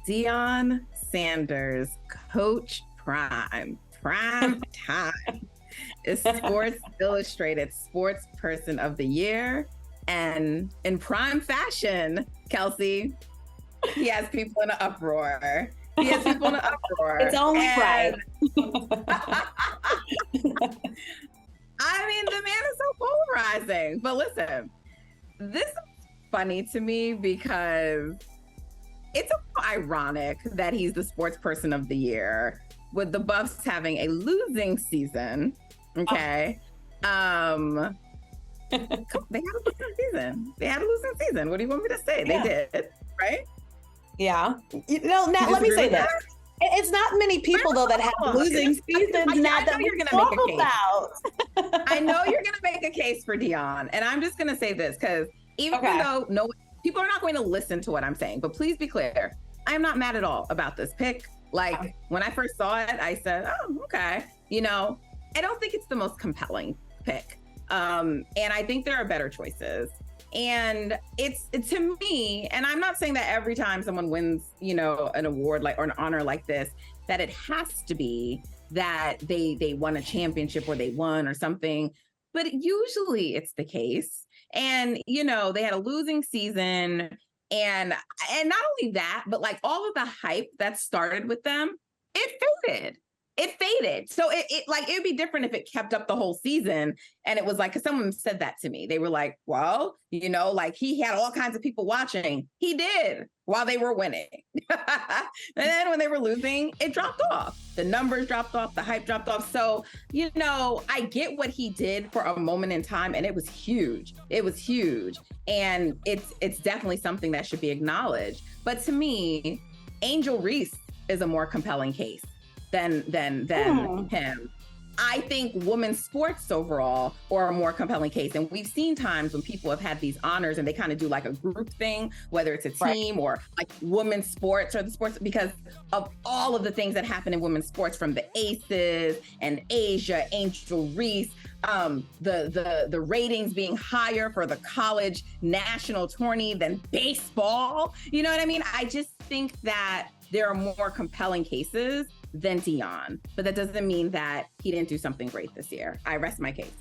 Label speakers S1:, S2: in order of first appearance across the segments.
S1: Deion Sanders, Coach Prime time is Sports Illustrated Sportsperson of the Year. And in prime fashion, Kelsey, he has people in an uproar.
S2: It's only right.
S1: I mean, the man is so polarizing. But listen, this is funny to me because it's ironic that he's the sports person of the year with the Buffs having a losing season. Okay. They had a losing season. What do you want me to say? Yeah. They did, right?
S2: Yeah. Nat, let me say this. It's not many people, though, that have losing seasons. Nat, that you're going to make a case.
S1: I know you're going to make a case for Deion. And I'm just going to say this because even though people are not going to listen to what I'm saying, but please be clear. I am not mad at all about this pick. Like when I first saw it, I said, oh, okay. I don't think it's the most compelling pick. And I think there are better choices. And it's to me, and I'm not saying that every time someone wins, an award or an honor like this, that it has to be that they won a championship or they won or something, but usually it's the case. And, they had a losing season and not only that, but like all of the hype that started with them, it faded. So it would be different if it kept up the whole season. And it was like, because someone said that to me, they were like, well, he had all kinds of people watching. He did while they were winning. And then when they were losing, it dropped off. The numbers dropped off, the hype dropped off. So, I get what he did for a moment in time, and it was huge. And it's definitely something that should be acknowledged. But to me, Angel Reese is a more compelling case than him. I think women's sports overall are a more compelling case. And we've seen times when people have had these honors and they kind of do like a group thing, whether it's a team or like women's sports or the sports, because of all of the things that happen in women's sports, from the Aces and Asia, Angel Reese, the ratings being higher for the college national tourney than baseball. You know what I mean? I just think that there are more compelling cases than Deion, but that doesn't mean that he didn't do something great this year. I rest my case.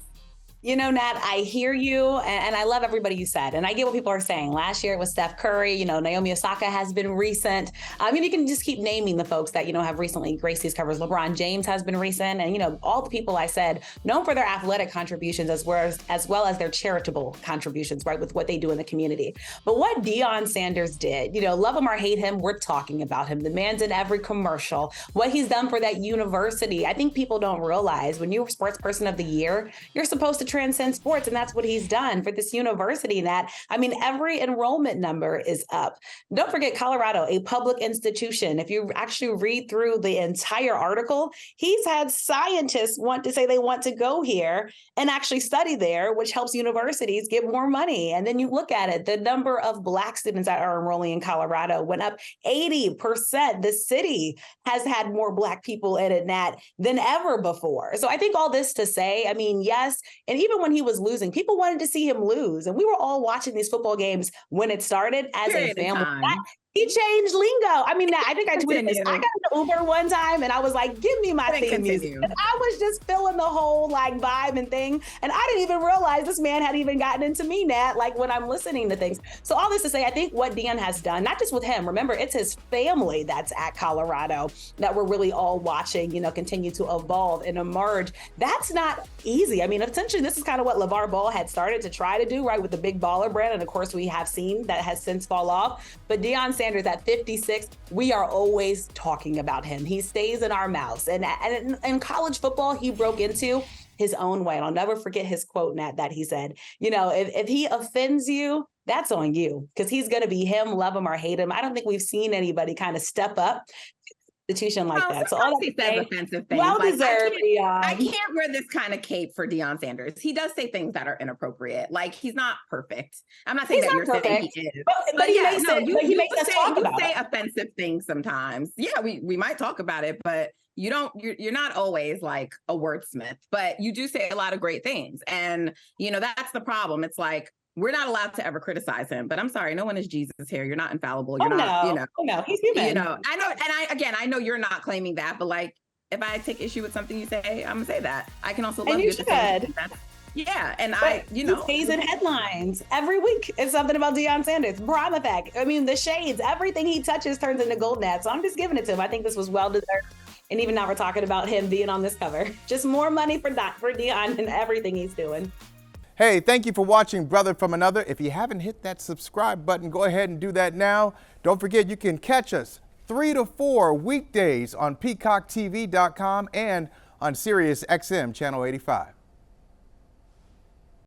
S2: Nat, I hear you, and I love everybody you said, and I get what people are saying. Last year it was Steph Curry, Naomi Osaka has been recent. You can just keep naming the folks that, have recently graced these covers. LeBron James has been recent, and, all the people I said, known for their athletic contributions as well as their charitable contributions, right, with what they do in the community. But what Deion Sanders did, love him or hate him, we're talking about him. The man's in every commercial. What he's done for that university, I think people don't realize when you're sports person of the year, you're supposed to transcend sports. And that's what he's done for this university. Every enrollment number is up. Don't forget Colorado, a public institution. If you actually read through the entire article, he's had scientists want to say they want to go here and actually study there, which helps universities get more money. And then you look at it, the number of Black students that are enrolling in Colorado went up 80%. The city has had more Black people in it, Nat, than ever before. So I think all this to say, yes, and even when he was losing, people wanted to see him lose. And we were all watching these football games when it started as a family. He changed lingo. I think I tweeted this. I got an Uber one time and I was like, give me my theme music. And I was just feeling the whole vibe and thing. And I didn't even realize this man had even gotten into me, Nat, when I'm listening to things. So all this to say, I think what Deion has done, not just with him, remember, it's his family that's at Colorado that we're really all watching, continue to evolve and emerge. That's not easy. Essentially, this is kind of what LeVar Ball had started to try to do, right, with the Big Baller brand. And of course, we have seen that has since fall off. But Deion Sanders at 56, we are always talking about him. He stays in our mouths. And in college football, he broke into his own way. And I'll never forget his quote, Nat, that he said, if he offends you, that's on you, because he's going to be him, love him or hate him. I don't think we've seen anybody kind of step up institution like that. So all
S1: he says offensive things.
S2: Well deserved.
S1: I can't wear this kind of cape for Deion Sanders. He does say things that are inappropriate. He's not perfect. I'm not saying that you're saying he is.
S2: But he makes us talk about it.
S1: You say offensive things sometimes. Yeah, we might talk about it, but you're not always like a wordsmith, but you do say a lot of great things. And, that's the problem. It's like, we're not allowed to ever criticize him, but I'm sorry, no one is Jesus here. You're not infallible. You're
S2: no, he's human.
S1: I know, and I know you're not claiming that, but like, if I take issue with something you say, I'm gonna say that. I can also love you. Yeah, and he
S2: stays in headlines every week. It's something about Deion Sanders, Prime effect. I mean, the shades, everything he touches turns into gold net. So I'm just giving it to him. I think this was well deserved. And even now we're talking about him being on this cover. Just more money for Deion and everything he's doing.
S3: Hey, thank you for watching Brother from Another. If you haven't hit that subscribe button, go ahead and do that now. Don't forget, you can catch us 3 to 4 weekdays on PeacockTV.com and on Sirius XM Channel 85.